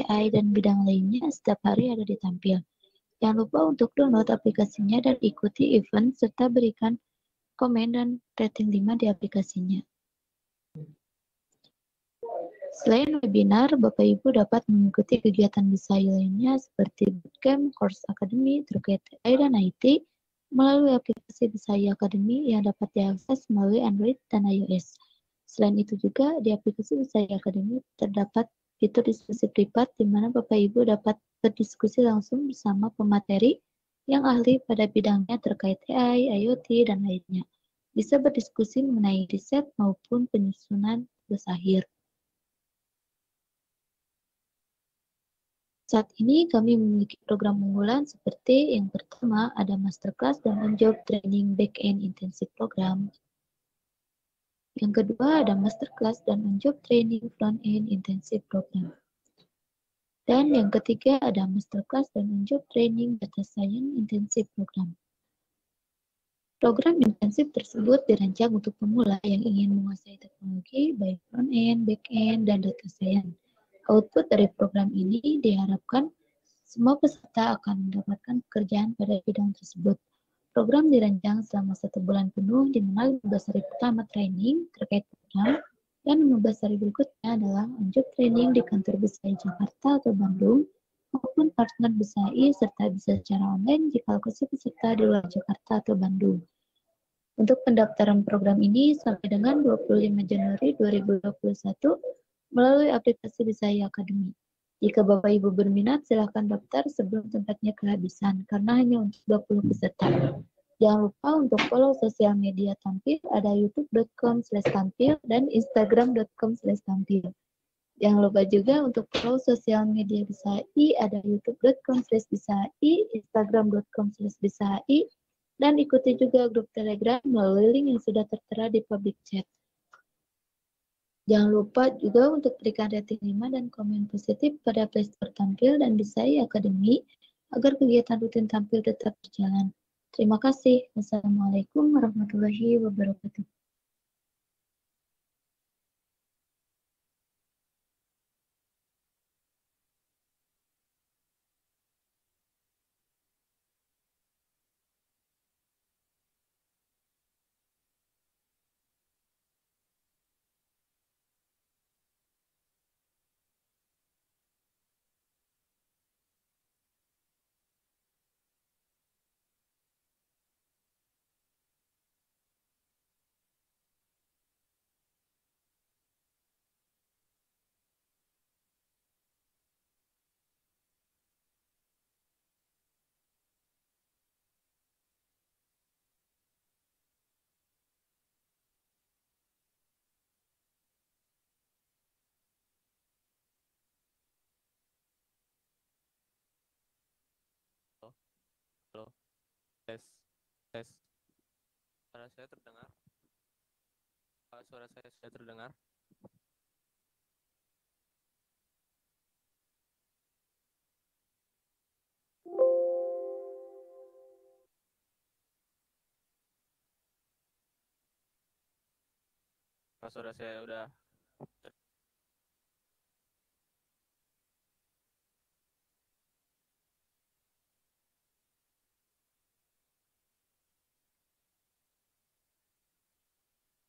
AI, dan bidang lainnya setiap hari ada di Tampil. Jangan lupa untuk download aplikasinya dan ikuti event serta berikan komen dan rating 5 di aplikasinya. Selain webinar, Bapak Ibu dapat mengikuti kegiatan Bisa lainnya seperti bootcamp, course akademi terkait AI dan IT melalui aplikasi Bisa Academy yang dapat diakses melalui Android dan iOS. Selain itu juga di aplikasi Bisa Academy terdapat fitur diskusi privat di mana Bapak Ibu dapat berdiskusi langsung bersama pemateri yang ahli pada bidangnya terkait AI, IoT, dan lainnya. Bisa berdiskusi mengenai riset maupun penyusunan tugas akhir. Saat ini kami memiliki program unggulan seperti yang pertama ada masterclass dan on-job training back-end intensive program. Yang kedua ada masterclass dan on-job training front-end intensive program. Dan yang ketiga ada masterclass dan on-job training data science intensive program. Program intensif tersebut dirancang untuk pemula yang ingin menguasai teknologi baik front-end, back-end, dan data science. Output dari program ini diharapkan semua peserta akan mendapatkan pekerjaan pada bidang tersebut. Program dirancang selama 1 bulan penuh, di mana 15 hari pertama training terkait program, dan 15 hari berikutnya adalah on-job training di kantor BSI Jakarta atau Bandung, maupun partner BSI, serta bisa secara online jika lokasi peserta di luar Jakarta atau Bandung. Untuk pendaftaran program ini sampai dengan 25 Januari 2021 melalui aplikasi BSI Academy. Jika Bapak Ibu berminat, silakan daftar sebelum tempatnya kehabisan, karena hanya untuk 20 peserta. Jangan lupa untuk follow sosial media Tampil, ada youtube.com/tampil dan instagram.com/tampil. Jangan lupa juga untuk follow sosial media BSI, ada youtube.com/BSI, instagram.com/BSI, dan ikuti juga grup Telegram melalui link yang sudah tertera di public chat. Jangan lupa juga untuk berikan rating 5 dan komen positif pada Playstore Tampil dan BSI Academy agar kegiatan rutin Tampil tetap berjalan. Terima kasih. Wassalamualaikum warahmatullahi wabarakatuh. Halo, tes, tes. Suara saya terdengar? Suara saya sudah terdengar? Suara saya udah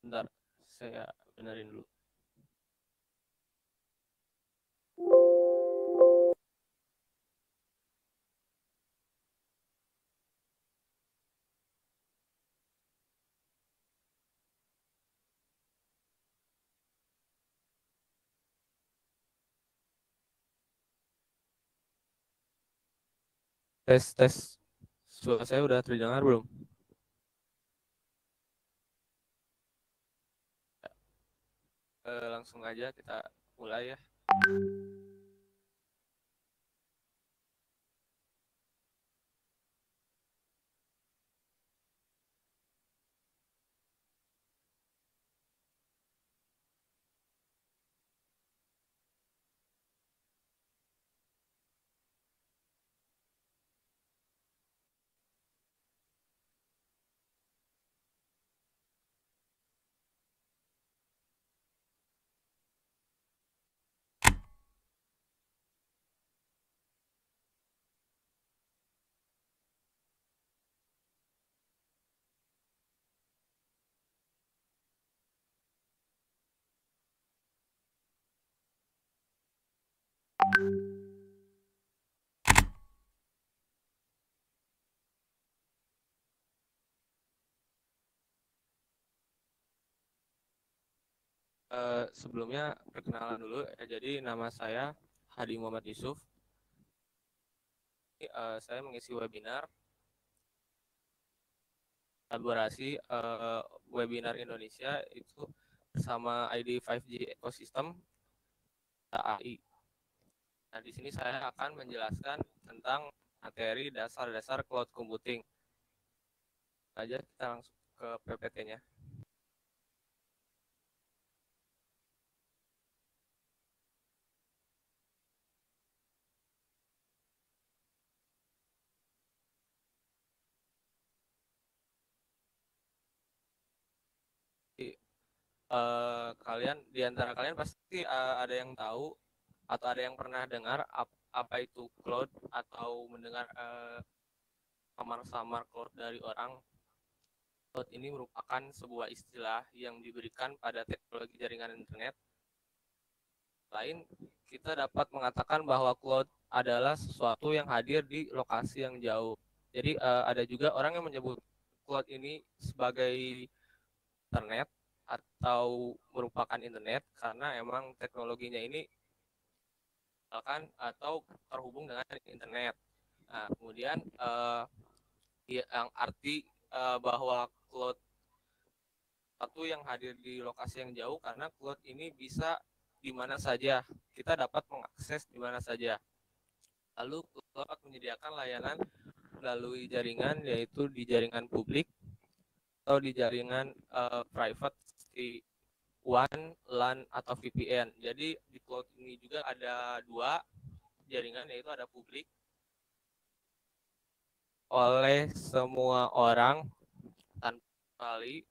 bentar, saya benerin dulu. Tes, tes. Suara saya udah terdengar belum? Langsung aja kita mulai ya. Sebelumnya perkenalan dulu. Jadi nama saya Hadi Muhammad Yusuf. Saya mengisi webinar kolaborasi webinar Indonesia itu bersama ID 5G Ecosystem AI. Nah, di sini saya akan menjelaskan tentang materi dasar-dasar cloud computing. Aja kita langsung ke PPT-nya. Kalian di antara kalian pasti ada yang tahu atau ada yang pernah dengar apa itu cloud atau mendengar samar-samar cloud dari orang. Cloud ini merupakan sebuah istilah yang diberikan pada teknologi jaringan internet. Lain, kita dapat mengatakan bahwa cloud adalah sesuatu yang hadir di lokasi yang jauh. Jadi ada juga orang yang menyebut cloud ini sebagai internet atau merupakan internet karena emang teknologinya ini akan atau terhubung dengan internet. Nah, kemudian yang arti bahwa cloud satu yang hadir di lokasi yang jauh karena cloud ini bisa di mana saja, kita dapat mengakses di mana saja. Lalu cloud dapat menyediakan layanan melalui jaringan, yaitu di jaringan publik atau di jaringan private seperti WAN, LAN, atau VPN. Jadi di cloud ini juga ada dua jaringan, yaitu ada publik oleh semua orang tanpa kecuali,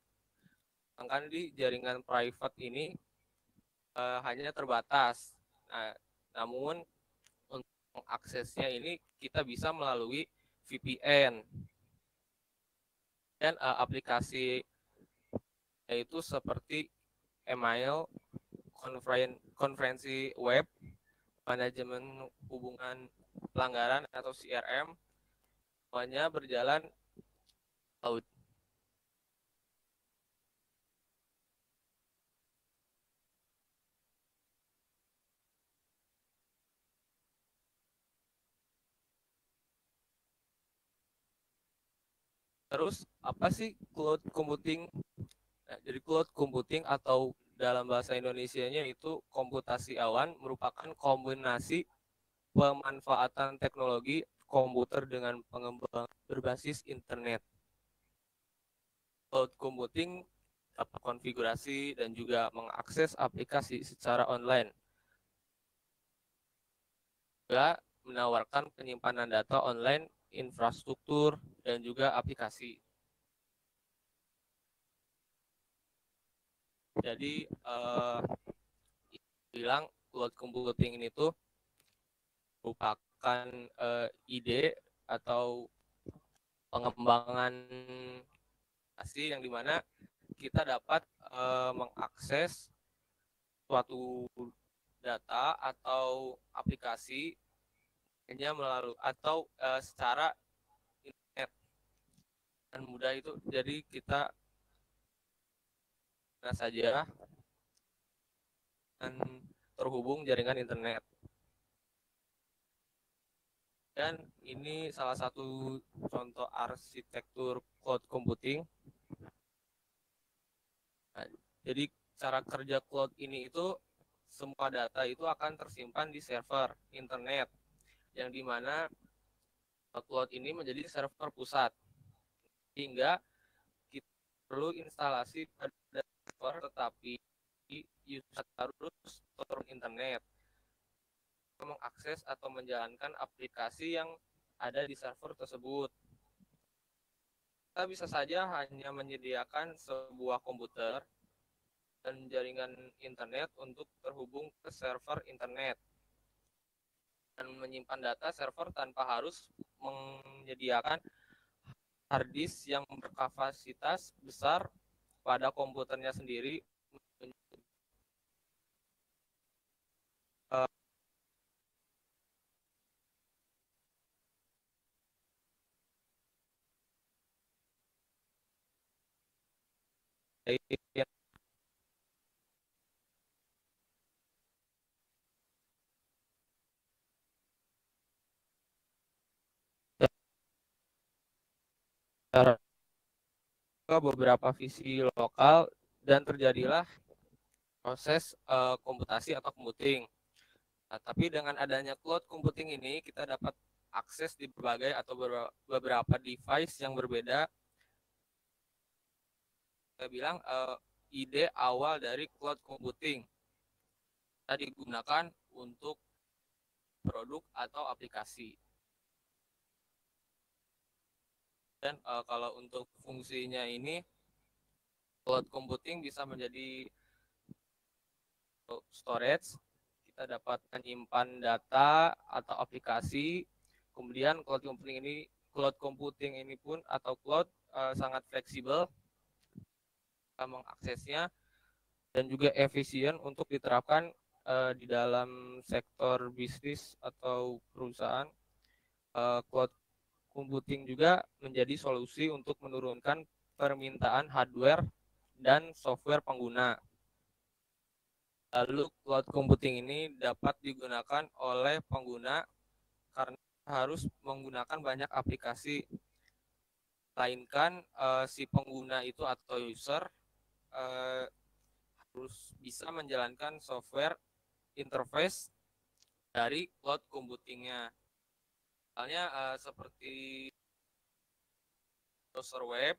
sedangkan di jaringan private ini hanya terbatas. Nah, namun untuk aksesnya ini kita bisa melalui VPN dan aplikasi yaitu seperti email, konferensi web, manajemen hubungan pelanggaran atau CRM, semuanya berjalan cloud. Terus apa sih cloud computing? Nah, jadi cloud computing atau dalam bahasa Indonesianya itu komputasi awan merupakan kombinasi pemanfaatan teknologi komputer dengan pengembangan berbasis internet. Cloud computing dapat konfigurasi dan juga mengakses aplikasi secara online. Juga menawarkan penyimpanan data online, infrastruktur, dan juga aplikasi. Jadi bilang cloud computing ini tuh merupakan ide atau pengembangan aplikasi yang dimana kita dapat mengakses suatu data atau aplikasi hanya melalui atau secara internet dan mudah itu. Jadi kita mana saja dan terhubung jaringan internet. Dan ini salah satu contoh arsitektur cloud computing. Nah, jadi cara kerja cloud ini itu semua data itu akan tersimpan di server internet yang dimana cloud ini menjadi server pusat hingga kita perlu instalasi pada server, tetapi user harus turun internet mengakses atau menjalankan aplikasi yang ada di server tersebut. Kita bisa saja hanya menyediakan sebuah komputer dan jaringan internet untuk terhubung ke server internet dan menyimpan data server tanpa harus menyediakan hard disk yang berkapasitas besar pada komputernya sendiri. ke beberapa visi lokal dan terjadilah proses komputasi atau computing. Nah, tapi dengan adanya cloud computing ini kita dapat akses di berbagai atau beberapa device yang berbeda. Saya bilang ide awal dari cloud computing kita digunakan untuk produk atau aplikasi. Dan kalau untuk fungsinya ini, cloud computing bisa menjadi storage. Kita dapat menyimpan data atau aplikasi. Kemudian cloud computing ini pun atau cloud sangat fleksibel mengaksesnya dan juga efisien untuk diterapkan di dalam sektor bisnis atau perusahaan. Cloud computing juga menjadi solusi untuk menurunkan permintaan hardware dan software pengguna. Lalu cloud computing ini dapat digunakan oleh pengguna karena harus menggunakan banyak aplikasi, melainkan si pengguna itu atau user harus bisa menjalankan software interface dari cloud computingnya. Misalnya seperti browser web,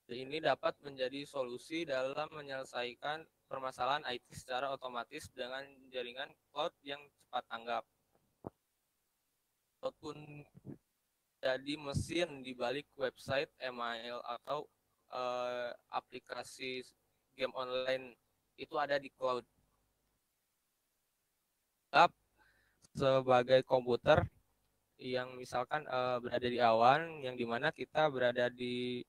ini dapat menjadi solusi dalam menyelesaikan permasalahan IT secara otomatis dengan jaringan cloud yang cepat tanggap. Ataupun jadi mesin di balik website, email, atau aplikasi game online itu ada di cloud. Sebagai komputer yang misalkan berada di awan, yang dimana kita berada di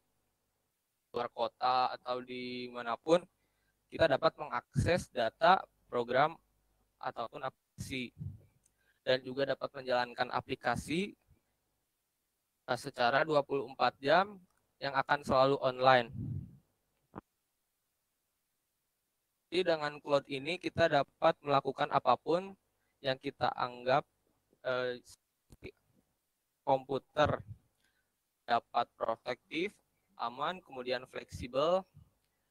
luar kota atau dimanapun, kita dapat mengakses data, program, ataupun aplikasi. Dan juga dapat menjalankan aplikasi secara 24 jam yang akan selalu online. Jadi dengan cloud ini kita dapat melakukan apapun yang kita anggap komputer, dapat protektif, aman, kemudian fleksibel,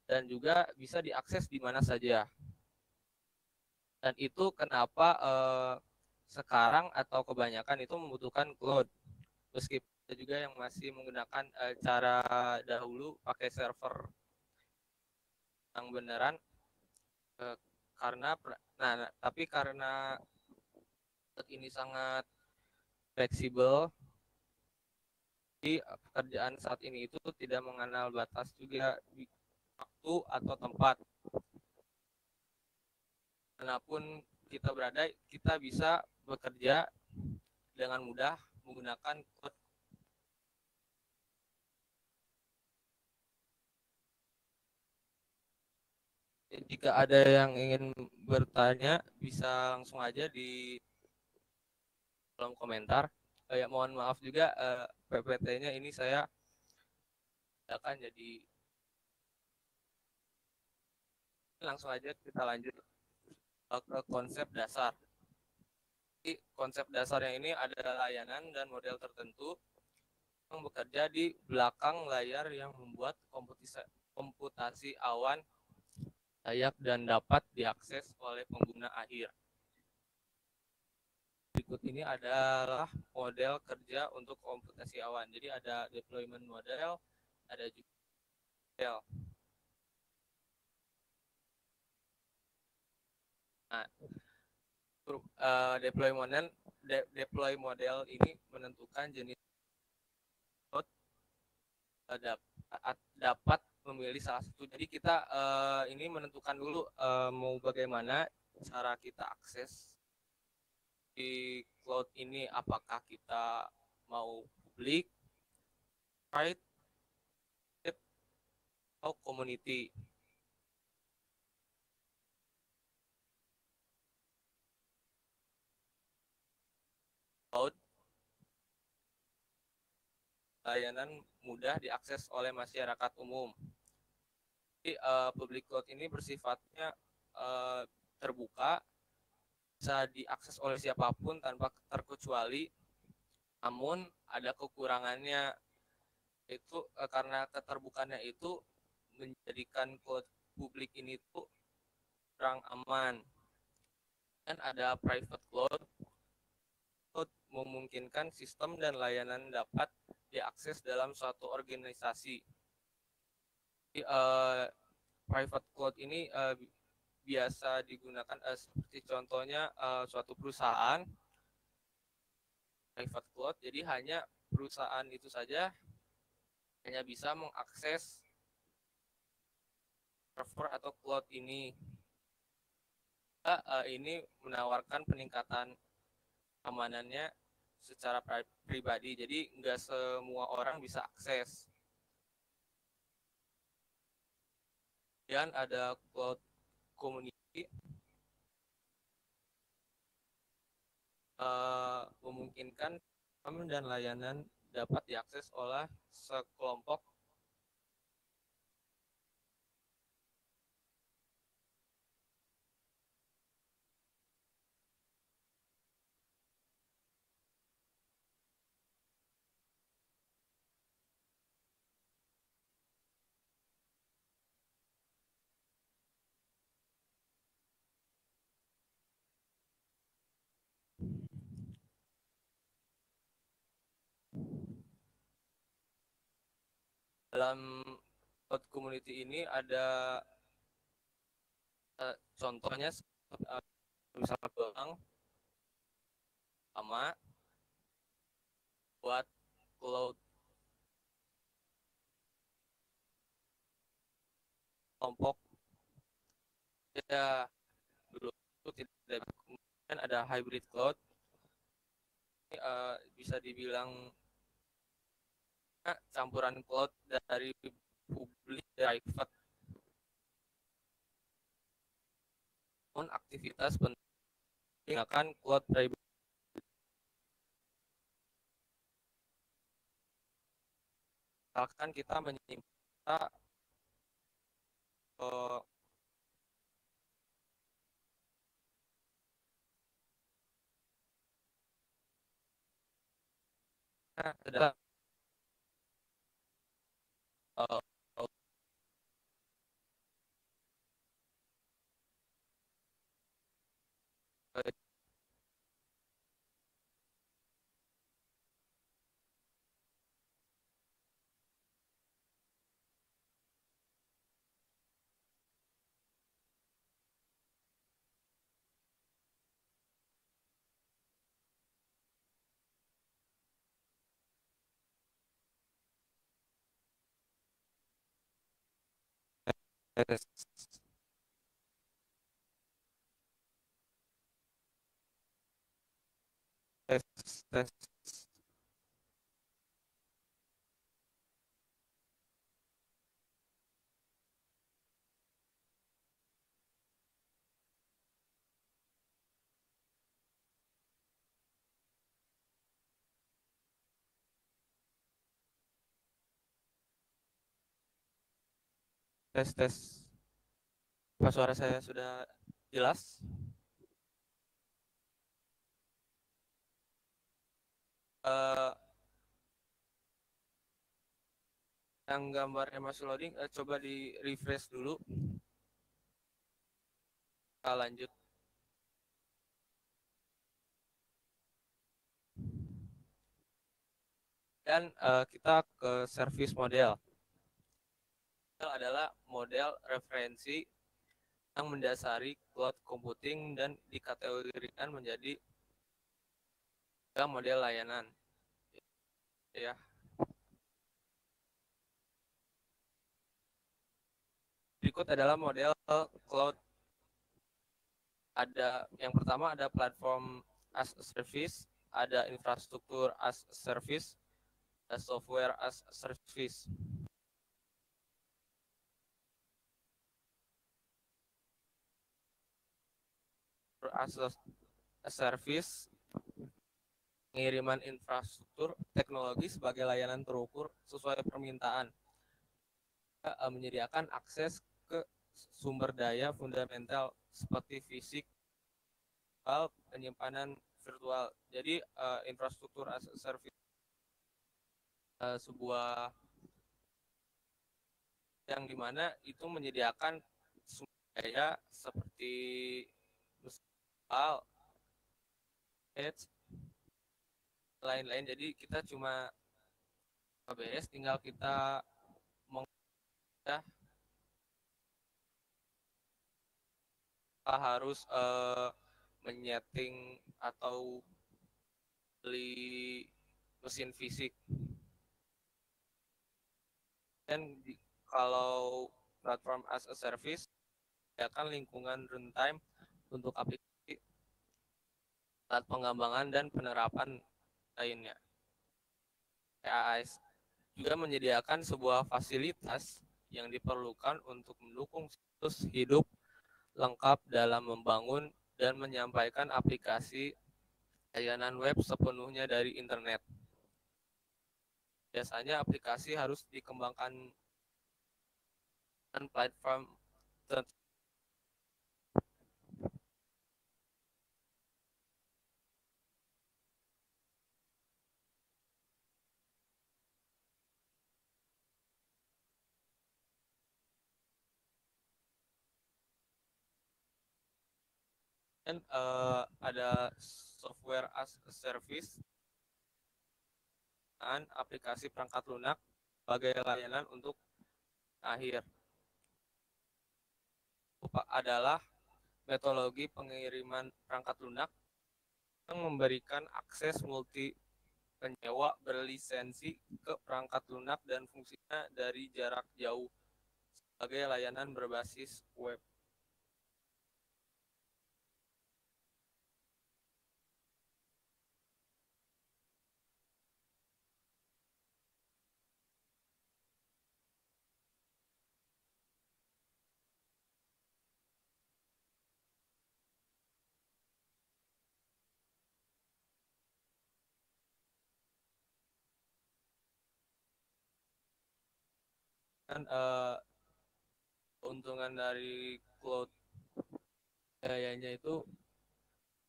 dan juga bisa diakses di mana saja. Dan itu kenapa sekarang atau kebanyakan itu membutuhkan cloud. Meskipun ada juga yang masih menggunakan cara dahulu pakai server yang beneran, tapi karena ini sangat fleksibel, jadi pekerjaan saat ini itu tidak mengenal batas juga waktu atau tempat. Manapun kita berada, kita bisa bekerja dengan mudah menggunakan cloud. Jika ada yang ingin bertanya, bisa langsung aja di kolom komentar. Mohon maaf juga PPT-nya ini saya akan jadi langsung aja kita lanjut ke konsep dasar. Jadi, konsep dasarnya ini ada layanan dan model tertentu yang bekerja di belakang layar yang membuat komputasi awan layak dan dapat diakses oleh pengguna akhir. Berikut ini adalah model kerja untuk komputasi awan. Jadi ada deployment model, ada juga model. Nah, deploy model ini menentukan jenis code dapat memilih salah satu. Jadi kita ini menentukan dulu mau bagaimana cara kita akses di cloud ini, apakah kita mau publik, private, atau community. Cloud layanan mudah diakses oleh masyarakat umum. Jadi, public cloud ini bersifatnya terbuka, bisa diakses oleh siapapun tanpa terkecuali. Namun ada kekurangannya, itu karena keterbukaannya itu menjadikan cloud publik ini tuh kurang aman. Dan ada private cloud memungkinkan sistem dan layanan dapat diakses dalam suatu organisasi. Jadi, private cloud ini biasa digunakan seperti contohnya suatu perusahaan private cloud. Jadi hanya perusahaan itu saja hanya bisa mengakses server atau cloud ini. Ini menawarkan peningkatan keamanannya secara pribadi. Jadi nggak semua orang bisa akses. Dan ada cloud community, memungkinkan dan layanan dapat diakses oleh sekelompok dalam cloud community ini. Ada contohnya misalnya bank sama buat cloud kelompok ya dulu itu tidak. Kemudian ada hybrid cloud. Ini bisa dibilang campuran cloud dari publik dan private. Namun aktivitas penting akan cloud private. Misalkan kita menyimpan adalah tes tes tes tes tes. Apa suara saya sudah jelas? Eh, yang gambarnya masih loading, coba di refresh dulu. Kita lanjut. Dan kita ke service model. Model adalah model referensi yang mendasari cloud computing dan dikategorikan menjadi model layanan. Ya. Berikut adalah model cloud. Ada yang pertama ada platform as a service, ada infrastruktur as a service, ada software as a service. As a service pengiriman infrastruktur teknologi sebagai layanan terukur sesuai permintaan, menyediakan akses ke sumber daya fundamental seperti fisik, penyimpanan virtual. Jadi infrastruktur as a service sebuah yang dimana itu menyediakan sumber daya seperti virtual, edge, lain-lain. Jadi kita cuma ABS, tinggal kita ya, harus menyeting atau beli mesin fisik. Dan kalau platform as a service akan lingkungan runtime untuk aplikasi, alat pengembangan dan penerapan lainnya. PaaS juga menyediakan sebuah fasilitas yang diperlukan untuk mendukung situs hidup lengkap dalam membangun dan menyampaikan aplikasi layanan web sepenuhnya dari internet. Biasanya aplikasi harus dikembangkan dan platform dan ada software as a service dan aplikasi perangkat lunak sebagai layanan untuk akhir. Adalah metodologi pengiriman perangkat lunak yang memberikan akses multi penyewa berlisensi ke perangkat lunak dan fungsinya dari jarak jauh sebagai layanan berbasis web. Dan keuntungan dari cloud biayanya itu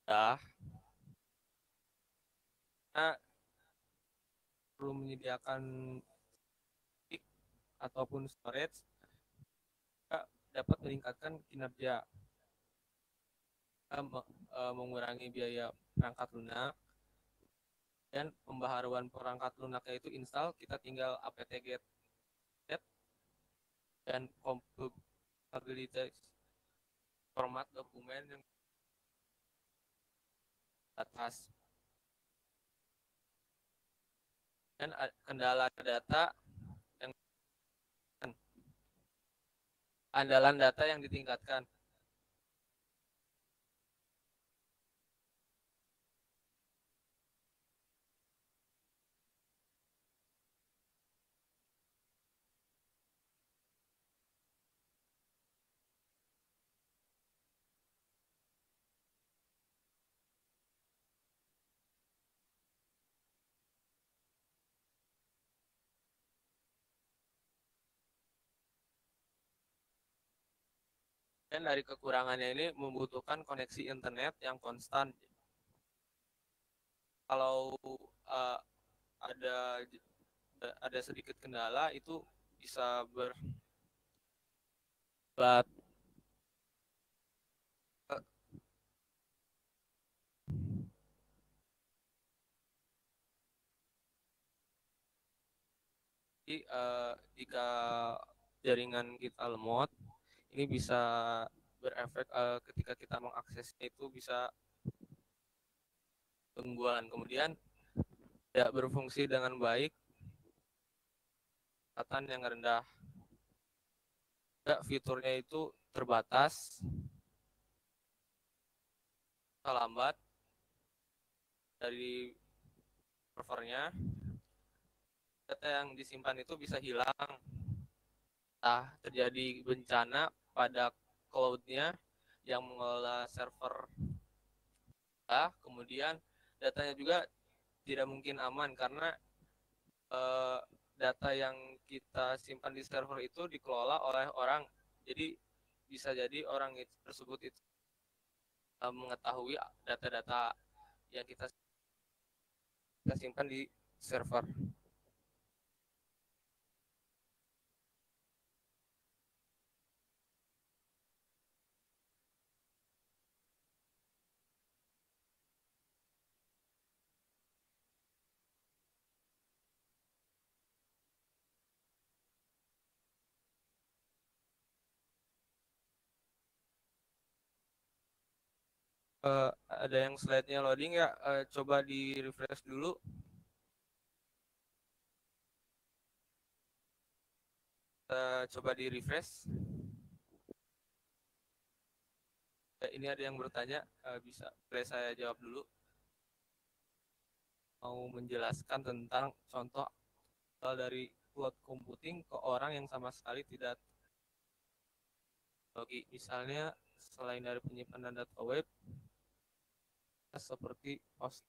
ya perlu menyediakan ataupun storage dapat meningkatkan kinerja, mengurangi biaya perangkat lunak, dan pembaharuan perangkat lunaknya itu install, kita tinggal apt-get dan compatibilitas format dokumen yang atas. Dan kendala data yang andalan data yang ditingkatkan. Dan dari kekurangannya ini membutuhkan koneksi internet yang konstan. Kalau ada sedikit kendala itu bisa jika jaringan kita lemot, ini bisa berefek ketika kita mengaksesnya itu bisa gangguan, kemudian tidak berfungsi dengan baik, kecepatan yang rendah, fiturnya itu terbatas, lambat dari servernya, data yang disimpan itu bisa hilang, terjadi bencana pada cloud-nya yang mengelola server, kemudian datanya juga tidak mungkin aman karena data yang kita simpan di server itu dikelola oleh orang. Jadi bisa jadi orang tersebut itu mengetahui data-data yang kita simpan di server. Ada yang slide-nya loading ya, coba di refresh dulu. Coba di refresh. Ini ada yang bertanya, bisa boleh saya jawab dulu. Mau menjelaskan tentang contoh dari cloud computing ke orang yang sama sekali tidak teknologi. Misalnya selain dari penyimpanan data web seperti host.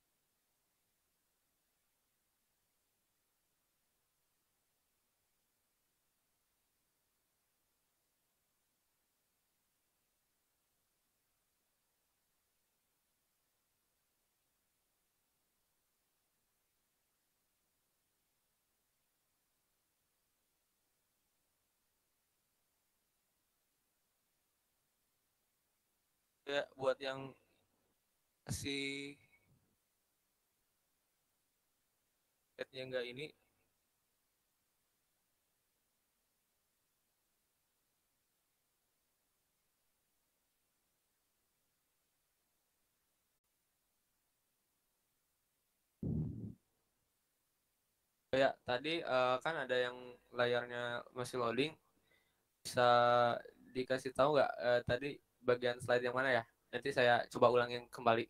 Ya, buat yang masih chatnya enggak ini, ya tadi kan ada yang layarnya masih loading, bisa dikasih tahu nggak tadi bagian slide yang mana ya? Nanti saya coba ulangin kembali.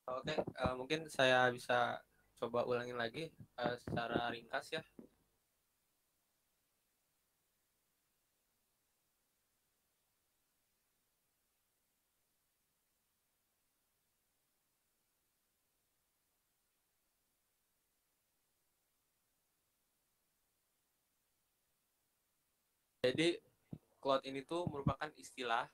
Oke, mungkin saya bisa coba ulangin lagi secara ringkas ya. Jadi cloud ini tuh merupakan istilah,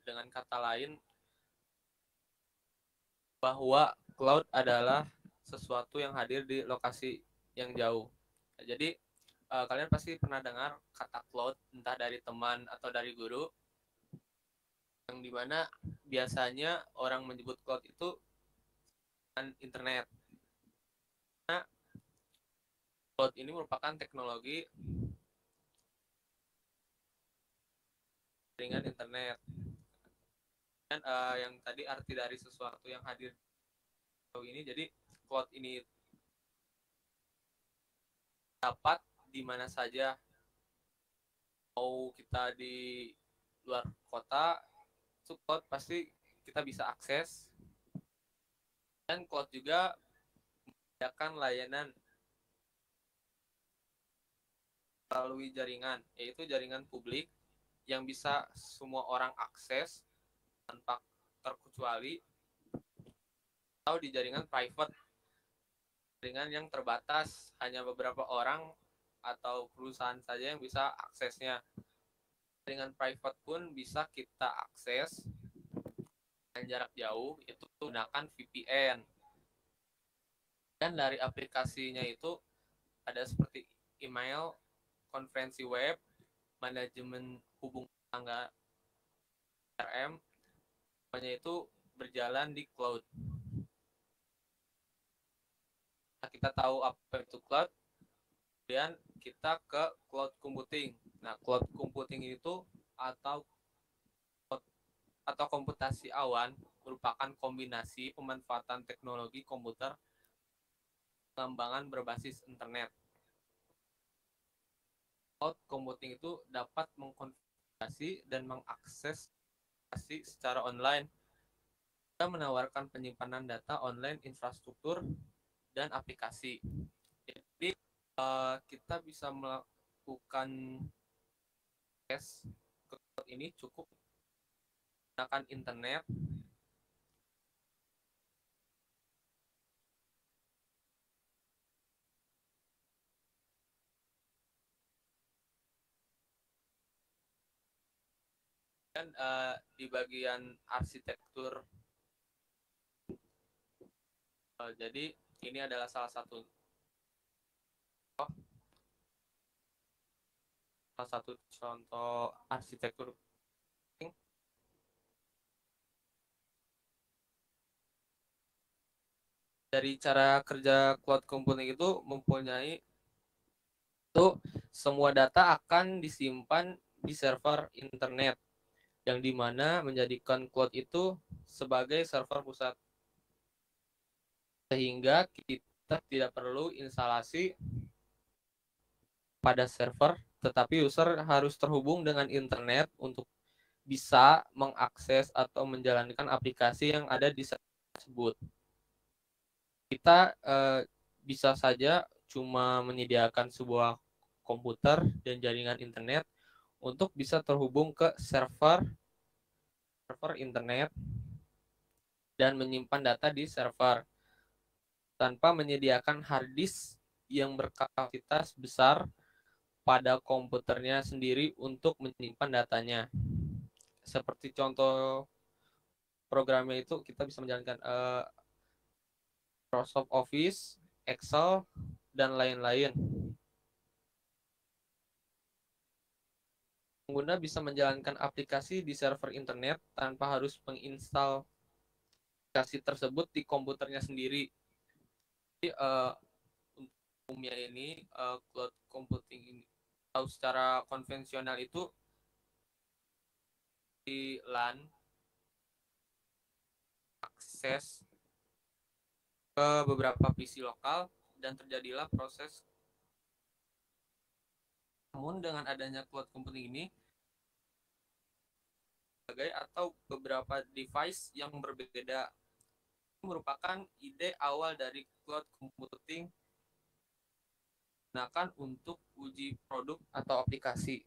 dengan kata lain bahwa cloud adalah sesuatu yang hadir di lokasi yang jauh. Jadi kalian pasti pernah dengar kata cloud entah dari teman atau dari guru, yang dimana biasanya orang menyebut cloud itu kan internet. Nah, cloud ini merupakan teknologi jaringan internet. Dan yang tadi arti dari sesuatu yang hadir ini, jadi cloud ini dapat di mana saja, mau kita di luar kota, itu cloud pasti kita bisa akses. Dan cloud juga menyediakan layanan melalui jaringan, yaitu jaringan publik yang bisa semua orang akses tanpa terkecuali, atau di jaringan private, jaringan yang terbatas, hanya beberapa orang atau perusahaan saja yang bisa aksesnya. Jaringan private pun bisa kita akses dengan jarak jauh, itu menggunakan VPN. Dan dari aplikasinya itu ada seperti email, konferensi web, manajemen hubungan tangga CRM, semuanya itu berjalan di cloud. Nah, kita tahu apa itu cloud, kemudian kita ke cloud computing. Nah, cloud computing itu atau komputasi awan merupakan kombinasi pemanfaatan teknologi komputer pengembangan berbasis internet. Cloud computing itu dapat mengkonfigurasi dan mengakses secara online dan menawarkan penyimpanan data online, infrastruktur, dan aplikasi. Jadi kita bisa melakukan tes ke cloud ini cukup menggunakan internet dan di bagian arsitektur. Jadi ini adalah salah satu contoh arsitektur. Dari cara kerja cloud computing itu mempunyai itu semua data akan disimpan di server internet yang dimana menjadikan cloud itu sebagai server pusat, sehingga kita tidak perlu instalasi pada server, tetapi user harus terhubung dengan internet untuk bisa mengakses atau menjalankan aplikasi yang ada di server tersebut. Kita bisa saja cuma menyediakan sebuah komputer dan jaringan internet untuk bisa terhubung ke server internet dan menyimpan data di server tanpa menyediakan hard disk yang berkapasitas besar pada komputernya sendiri untuk menyimpan datanya. Seperti contoh programnya itu kita bisa menjalankan Microsoft Office, Excel, dan lain-lain. Pengguna bisa menjalankan aplikasi di server internet tanpa harus menginstal aplikasi tersebut di komputernya sendiri. Jadi umumnya ini cloud computing ini atau secara konvensional itu di LAN akses ke beberapa PC lokal dan terjadilah proses. Namun dengan adanya cloud computing ini atau beberapa device yang berbeda merupakan ide awal dari cloud computing digunakan untuk uji produk atau aplikasi.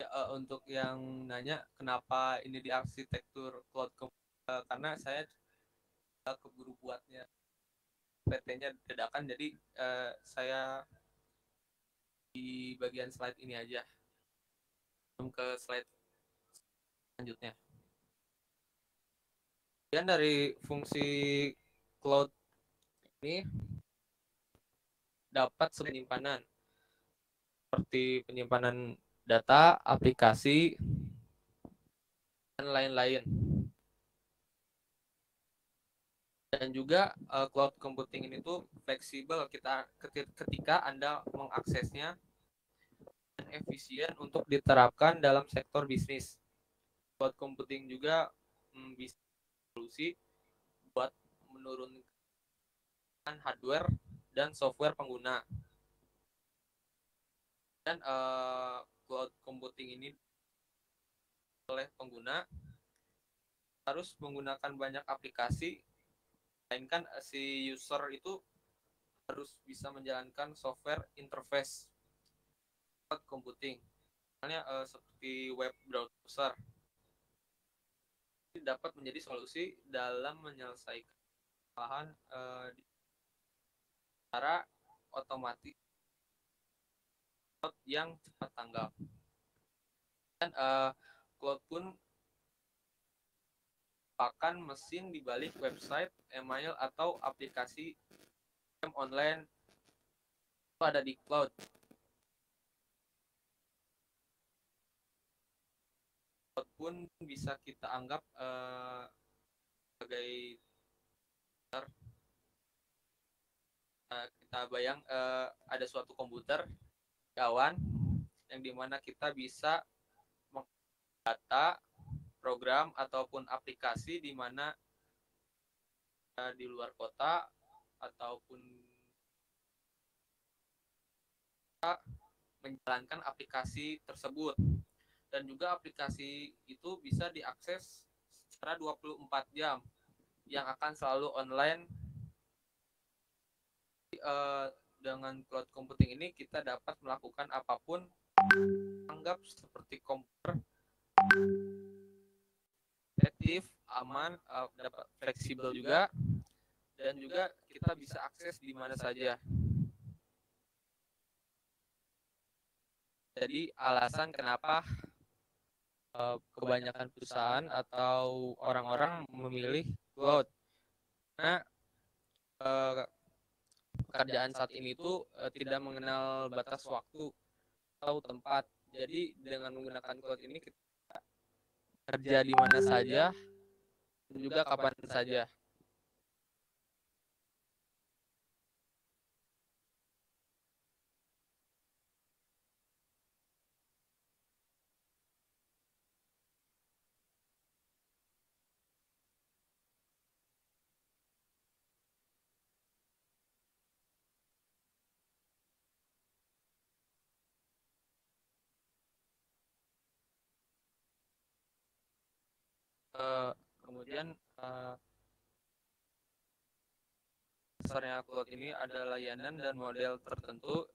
Ya, untuk yang nanya kenapa ini di arsitektur cloud computing, karena saya keburu buatnya PT-nya dadakan, jadi saya di bagian slide ini aja. Ke slide selanjutnya. Dan dari fungsi cloud ini dapat penyimpanan seperti penyimpanan data, aplikasi, dan lain-lain. Dan juga cloud computing ini tuh fleksibel ketika Anda mengaksesnya dan efisien untuk diterapkan dalam sektor bisnis. Cloud computing juga bisa solusi buat menurunkan hardware dan software pengguna. Dan cloud computing ini oleh pengguna harus menggunakan banyak aplikasi, melainkan si user itu harus bisa menjalankan software interface cloud computing. Misalnya seperti web browser dapat menjadi solusi dalam menyelesaikan kesalahan secara otomatis yang cepat tanggap. Dan cloud pun merupakan mesin di balik website, email, atau aplikasi online itu ada di cloud. Cloud pun bisa kita anggap sebagai kita bayang ada suatu komputer kawan yang dimana kita bisa mendata program ataupun aplikasi di mana di luar kota ataupun menjalankan aplikasi tersebut. Dan juga aplikasi itu bisa diakses secara 24 jam yang akan selalu online. Dengan cloud computing ini kita dapat melakukan apapun, anggap seperti komputer efektif, aman, dapat fleksibel juga, dan juga kita bisa akses di mana saja. Jadi alasan kenapa kebanyakan perusahaan atau orang-orang memilih cloud, karena pekerjaan saat ini tuh tidak mengenal batas waktu atau tempat. Jadi dengan menggunakan cloud ini kita kerja di mana saja dan juga kapan saja. Kemudian dasarnya cloud ini ada layanan dan model tertentu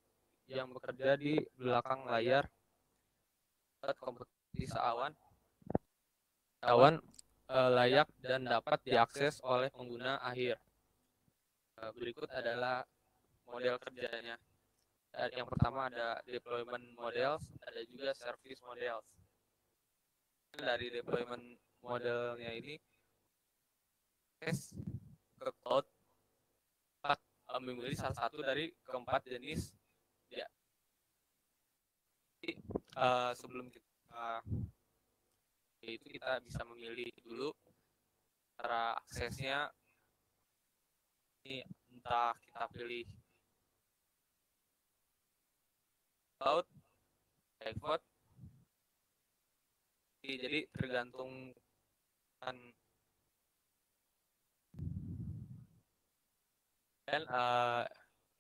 yang bekerja di belakang layar komputer awan layak dan dapat diakses oleh pengguna akhir. Berikut adalah model kerjanya. Yang pertama ada deployment models, ada juga service models. Dari deployment modelnya ini ke cloud memilih salah satu dari keempat jenis ya. Jadi, sebelum kita itu kita bisa memilih dulu cara aksesnya. Ini entah kita pilih cloud, private, jadi tergantung dan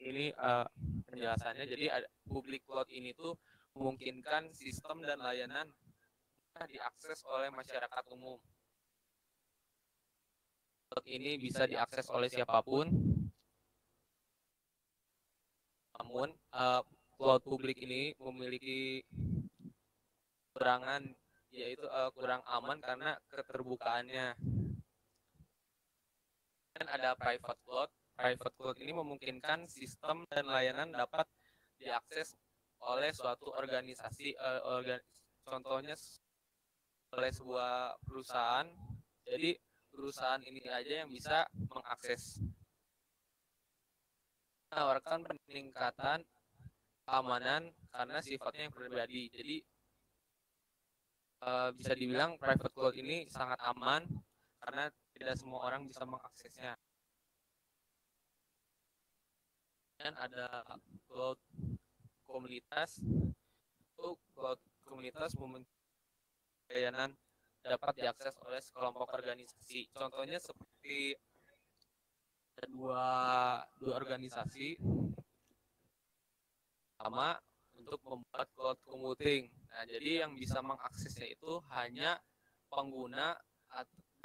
ini penjelasannya. Jadi public cloud ini tuh memungkinkan sistem dan layanan diakses oleh masyarakat umum. Cloud ini bisa diakses oleh siapapun. Namun cloud publik ini memiliki kekurangan, yaitu kurang aman karena keterbukaannya. Dan ada private cloud. Private cloud ini memungkinkan sistem dan layanan dapat diakses oleh suatu organisasi, contohnya oleh sebuah perusahaan. Jadi perusahaan ini aja yang bisa mengakses. Menawarkan peningkatan keamanan karena sifatnya yang pribadi. Jadi bisa dibilang private cloud ini sangat aman karena tidak semua orang bisa mengaksesnya. Dan ada cloud komunitas. Cloud komunitas memiliki layanan dapat diakses oleh sekelompok organisasi. Contohnya seperti dua organisasi sama untuk membuat cloud computing. Nah, jadi yang bisa mengaksesnya itu hanya pengguna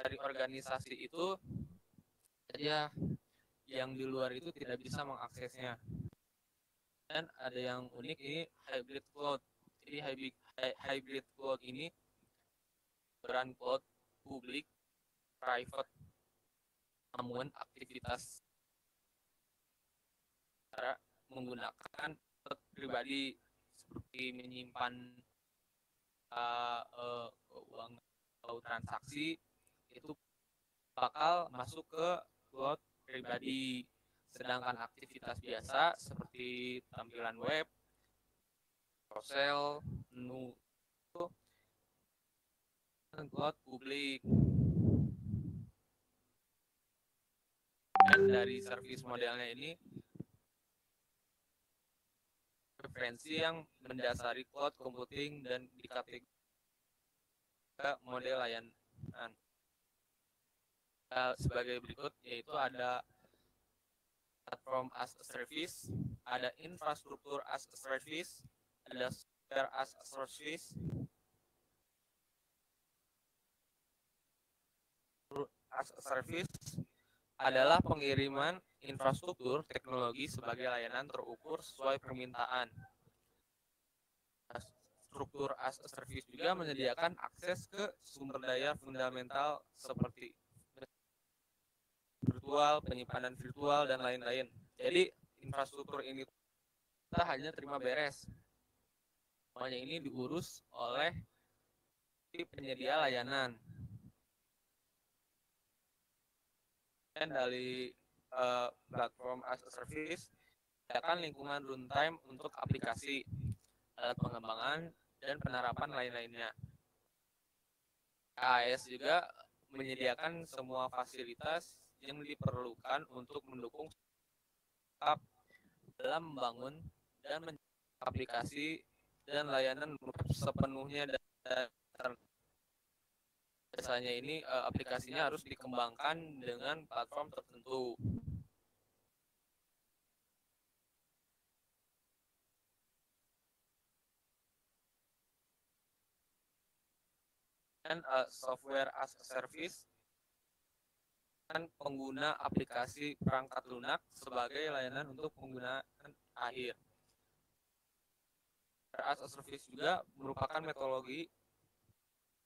dari organisasi itu saja, yang di luar itu tidak bisa mengaksesnya. Dan ada yang unik, ini hybrid cloud. Jadi hybrid cloud ini beran cloud publik, private, namun aktivitas cara menggunakan cloud pribadi seperti menyimpan keuangan atau transaksi itu bakal masuk ke cloud pribadi. Sedangkan aktivitas biasa seperti tampilan web, carousel, menu itu cloud publik. Dan dari service modelnya ini preferensi yang mendasari cloud computing dan dikategorikan model layanan sebagai berikut, yaitu ada platform as a service, ada infrastruktur as a service, ada software as a service, as a service adalah pengiriman infrastruktur teknologi sebagai layanan terukur sesuai permintaan. Struktur as a service juga menyediakan akses ke sumber daya fundamental seperti virtual, penyimpanan virtual, dan lain-lain. Jadi infrastruktur ini kita hanya terima beres. Semuanya ini diurus oleh penyedia layanan. Dan dari platform as a service, menyediakan lingkungan runtime untuk aplikasi, alat pengembangan, dan penerapan lain-lainnya. AAS juga menyediakan semua fasilitas yang diperlukan untuk mendukung dalam membangun dan menjaga aplikasi dan layanan sepenuhnya. Dan biasanya ini aplikasinya harus dikembangkan dengan platform tertentu. Dan software as a service, dan pengguna aplikasi perangkat lunak sebagai layanan untuk penggunaan akhir. As a service juga merupakan metodologi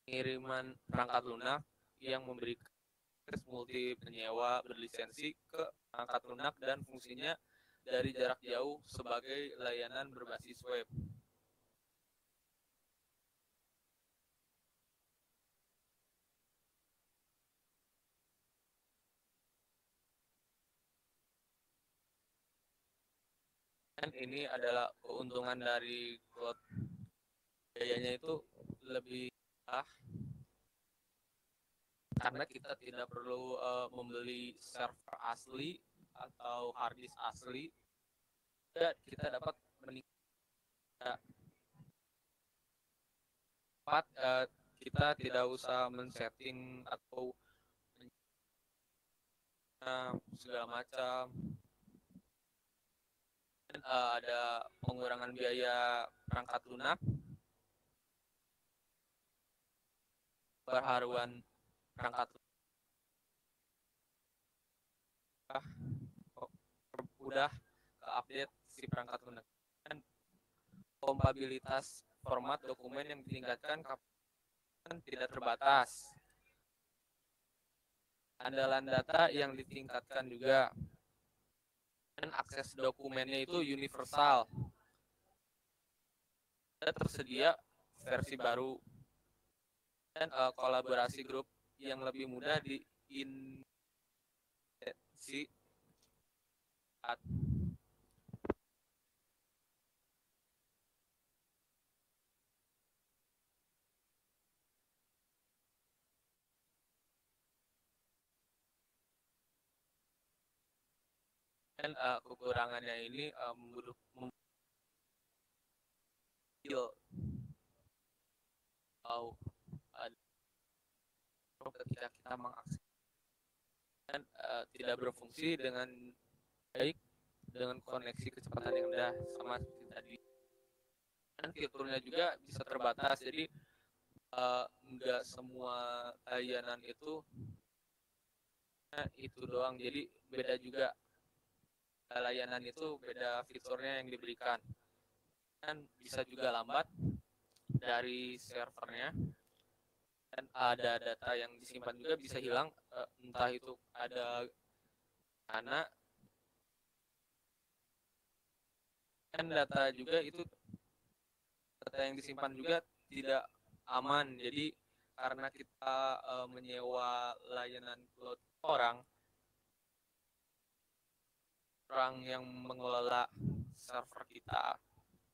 pengiriman perangkat lunak yang memberikan multi penyewa berlisensi ke perangkat lunak dan fungsinya dari jarak jauh sebagai layanan berbasis web. Dan ini adalah keuntungan dari cloud. Biayanya itu lebih murah karena kita tidak perlu membeli server asli atau hard disk asli. Dan kita dapat meningkatkan kita tidak usah men-setting atau segala macam. Dan ada pengurangan biaya perangkat lunak, perharuan perangkat udah ke update si perangkat lunak, dan kompatibilitas format dokumen yang ditingkatkan tidak terbatas. Andalan data yang ditingkatkan juga, dan akses dokumennya itu universal. Dan tersedia versi baru, dan kolaborasi grup yang lebih mudah diintegrasi. Dan kekurangannya ini membutuhkan ketika kita mengakses dan tidak berfungsi dengan baik dengan koneksi kecepatan yang rendah sama seperti tadi. Dan fiturnya juga bisa terbatas, jadi nggak semua layanan itu doang, jadi beda juga layanan itu beda fiturnya yang diberikan, dan bisa juga lambat dari servernya, dan ada data yang disimpan juga bisa hilang, entah itu ada karena kan data juga itu data yang disimpan juga tidak aman, jadi karena kita menyewa layanan cloud orang yang mengelola server kita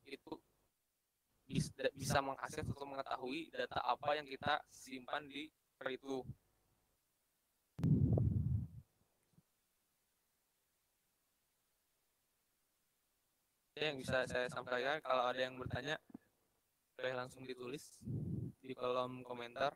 itu bisa mengakses atau mengetahui data apa yang kita simpan di server itu. Yang bisa saya sampaikan, kalau ada yang bertanya boleh langsung ditulis di kolom komentar.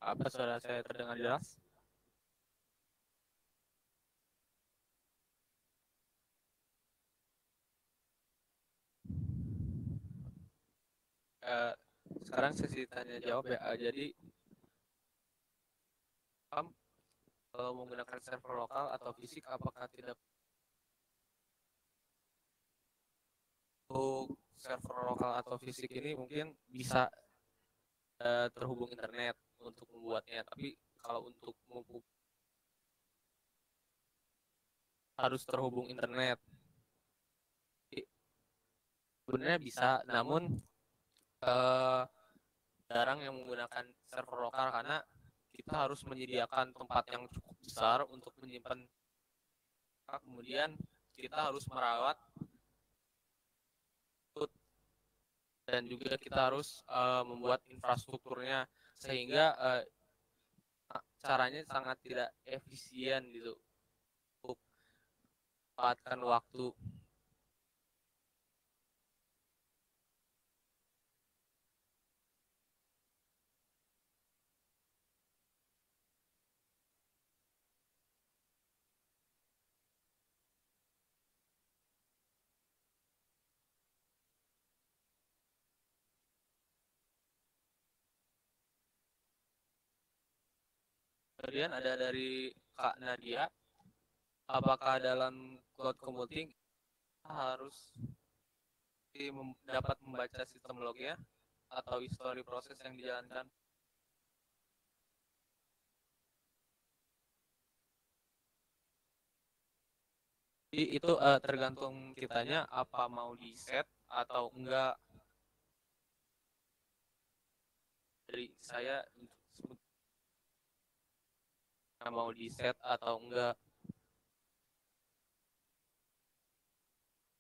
Apa suara saya terdengar jelas? Eh, Sekarang sesi tanya jawab ya. Jadi kalau menggunakan server lokal atau fisik, apakah tidak untuk server lokal atau fisik ini mungkin bisa terhubung internet untuk membuatnya, tapi kalau untuk harus terhubung internet. Sebenarnya bisa, namun eh, jarang yang menggunakan server lokal karena kita harus menyediakan tempat yang cukup besar untuk menyimpan, kemudian kita harus merawat, dan juga kita harus membuat infrastrukturnya sehingga caranya sangat tidak efisien gitu untuk memanfaatkan waktu. Kemudian ada dari Kak Nadia, apakah dalam cloud computing harus dapat membaca sistem lognya atau history proses yang dijalankan? Jadi itu tergantung kitanya apa mau di set atau enggak. Dari saya untuk mau di set atau enggak.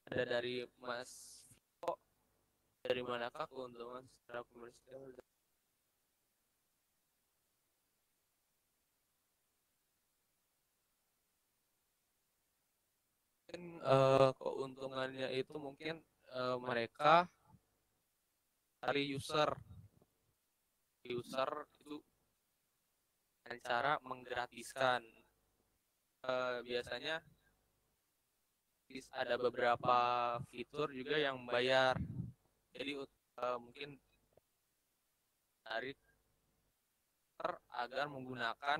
Ada dari Mas Viko, dari manakah keuntungan secara komersial? Mungkin keuntungannya itu mungkin mereka dari user itu dengan cara menggratiskan. Biasanya ada beberapa fitur juga yang bayar, jadi mungkin dari agar menggunakan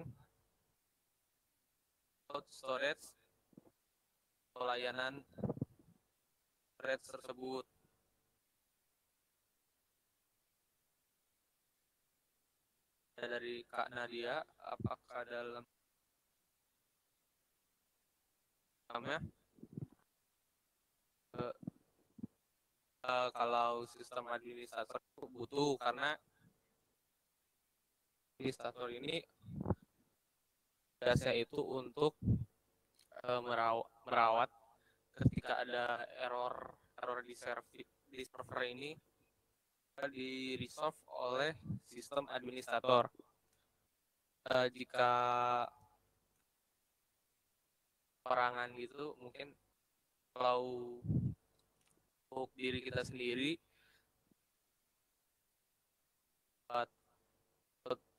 cloud storage atau layanan storage tersebut. Dari Kak Nadia, apakah dalam namanya kalau sistem administrator butuh, karena administrator ini tugasnya itu untuk merawat ketika ada error di server ini di resolve oleh sistem administrator. Jika perangan gitu, mungkin kalau untuk diri kita sendiri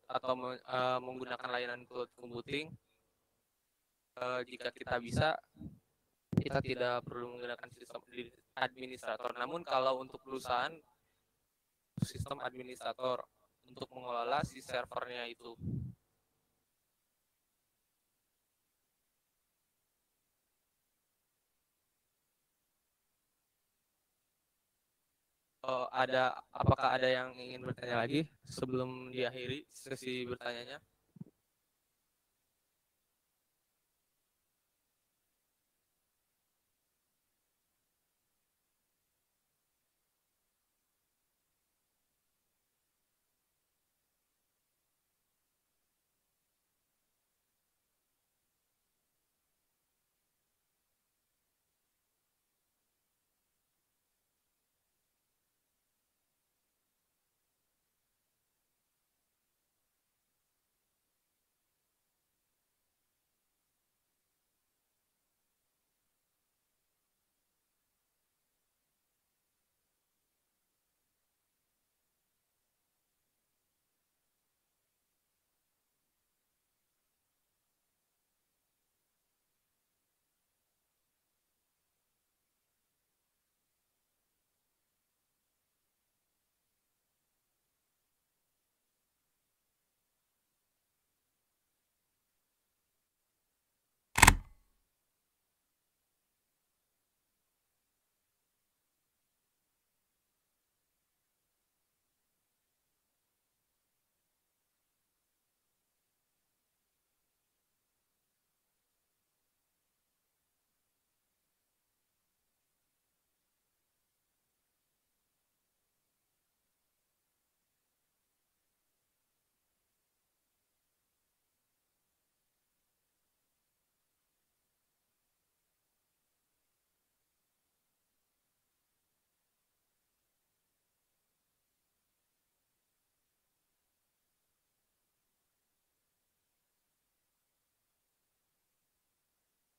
atau menggunakan layanan cloud computing, jika kita bisa, kita tidak perlu menggunakan sistem administrator. Namun kalau untuk perusahaan, sistem administrator untuk mengelola si servernya itu. Apakah ada yang ingin bertanya lagi sebelum diakhiri sesi bertanyanya?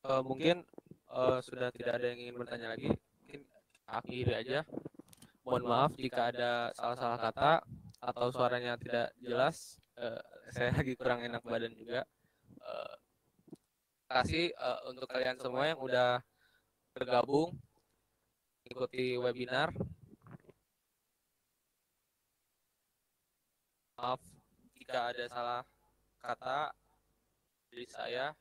Mungkin sudah tidak ada yang ingin bertanya lagi. Mungkin akhiri aja. Mohon maaf jika ada salah-salah kata atau suaranya tidak jelas. Saya lagi kurang enak badan juga. Eh, Kasih untuk kalian semua yang udah bergabung ikuti webinar. Maaf jika ada salah kata dari saya.